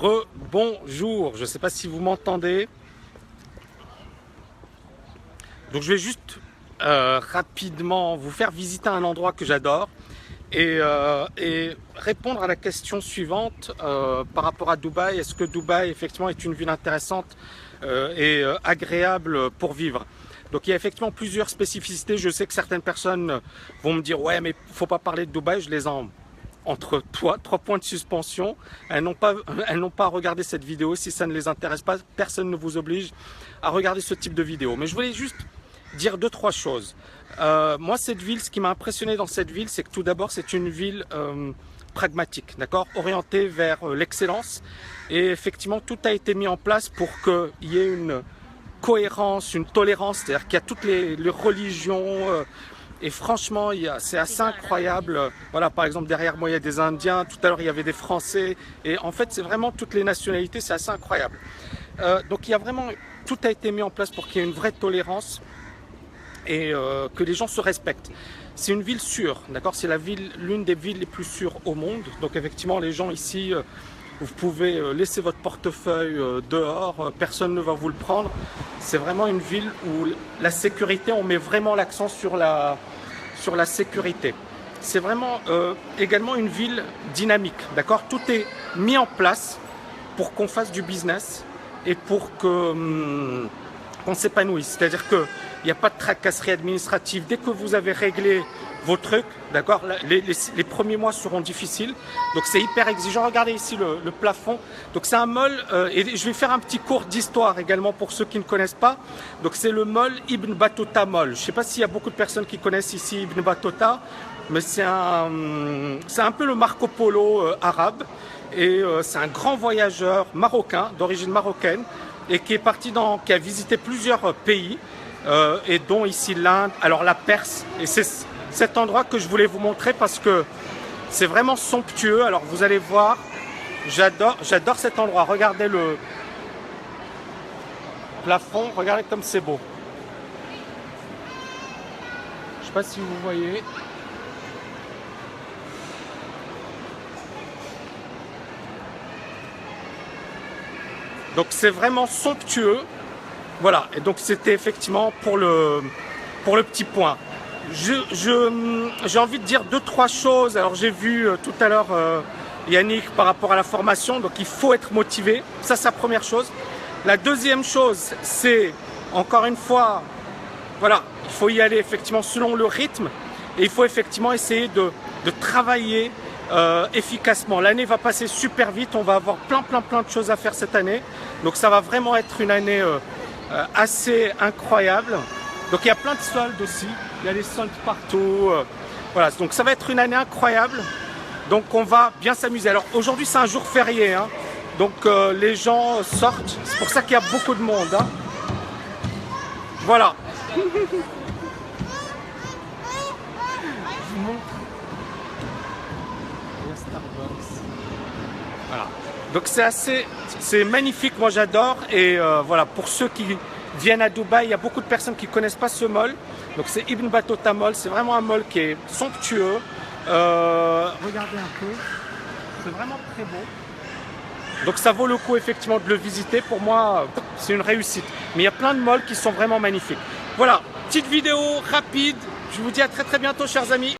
Rebonjour, je ne sais pas si vous m'entendez. Donc je vais juste rapidement vous faire visiter un endroit que j'adore et répondre à la question suivante par rapport à Dubaï. Est-ce que Dubaï effectivement est une ville intéressante et agréable pour vivre? Donc il y a effectivement plusieurs spécificités. Je sais que certaines personnes vont me dire ouais mais il ne faut pas parler de Dubaï, je les en entre trois points de suspension. Elles n'ont pas à regarder cette vidéo. Si ça ne les intéresse pas, personne ne vous oblige à regarder ce type de vidéo. Mais je voulais juste dire deux, trois choses. Moi, cette ville, ce qui m'a impressionné dans cette ville, c'est que tout d'abord, c'est une ville pragmatique, d'accord, orientée vers l'excellence. Et effectivement, tout a été mis en place pour qu'il y ait une cohérence, une tolérance, c'est-à-dire qu'il y a toutes les religions. Et franchement, c'est assez incroyable. Voilà, par exemple, derrière moi, il y a des Indiens. Tout à l'heure, il y avait des Français. Et en fait, c'est vraiment toutes les nationalités. C'est assez incroyable. Donc, il y a vraiment... Tout a été mis en place pour qu'il y ait une vraie tolérance et que les gens se respectent. C'est une ville sûre, d'accord? C'est l'une des villes les plus sûres au monde. Donc, effectivement, les gens ici... Vous pouvez laisser votre portefeuille dehors, personne ne va vous le prendre. C'est vraiment une ville où la sécurité, on met vraiment l'accent sur la sécurité. C'est vraiment également une ville dynamique, d'accord? Tout est mis en place pour qu'on fasse du business et pour qu'on s'épanouisse. C'est-à-dire qu'il n'y a pas de tracasserie administrative. Dès que vous avez réglé vos trucs, d'accord, les premiers mois seront difficiles, donc c'est hyper exigeant. Regardez ici le plafond. Donc c'est un mall, et je vais faire un petit cours d'histoire également pour ceux qui ne connaissent pas. Donc c'est le mall Ibn Battuta Mall. Je ne sais pas s'il y a beaucoup de personnes qui connaissent ici Ibn Battuta, mais c'est un peu le Marco Polo arabe, et c'est un grand voyageur marocain, d'origine marocaine, et qui a visité plusieurs pays, et dont ici l'Inde, alors la Perse, et c'est cet endroit que je voulais vous montrer parce que c'est vraiment somptueux. Alors vous allez voir, j'adore cet endroit. Regardez le plafond, regardez comme c'est beau. Je ne sais pas si vous voyez. Donc c'est vraiment somptueux. Voilà, et donc c'était effectivement pour le petit point. J'ai envie de dire deux, trois choses. Alors j'ai vu tout à l'heure Yannick par rapport à la formation, donc il faut être motivé, ça c'est la première chose. La deuxième chose, c'est encore une fois, voilà, il faut y aller effectivement selon le rythme et il faut effectivement essayer de travailler efficacement. L'année va passer super vite, on va avoir plein de choses à faire cette année, donc ça va vraiment être une année assez incroyable. Donc il y a plein de soldes aussi, il y a des soldes partout, voilà, donc ça va être une année incroyable, donc on va bien s'amuser. Alors aujourd'hui c'est un jour férié, hein, donc les gens sortent, c'est pour ça qu'il y a beaucoup de monde, hein. Voilà. Je vous montre. Il y a Starbucks. Voilà. Donc c'est magnifique, moi j'adore, et voilà, pour ceux qui viennent à Dubaï, il y a beaucoup de personnes qui ne connaissent pas ce mall. Donc c'est Ibn Battuta Mall, c'est vraiment un mall qui est somptueux. Regardez un peu, c'est vraiment très beau. Donc ça vaut le coup effectivement de le visiter. Pour moi, c'est une réussite. Mais il y a plein de malls qui sont vraiment magnifiques. Voilà, petite vidéo rapide. Je vous dis à très bientôt, chers amis.